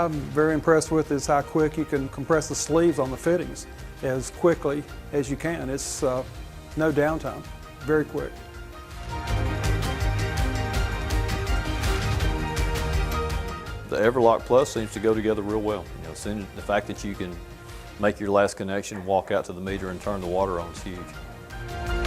I'm very impressed with is how quick you can compress the sleeves on the fittings as quickly as you can. It's no downtime, very quick. The EVERLOC Plus seems to go together real well. You know, the fact that you can make your last connection, walk out to the meter and turn the water on is huge.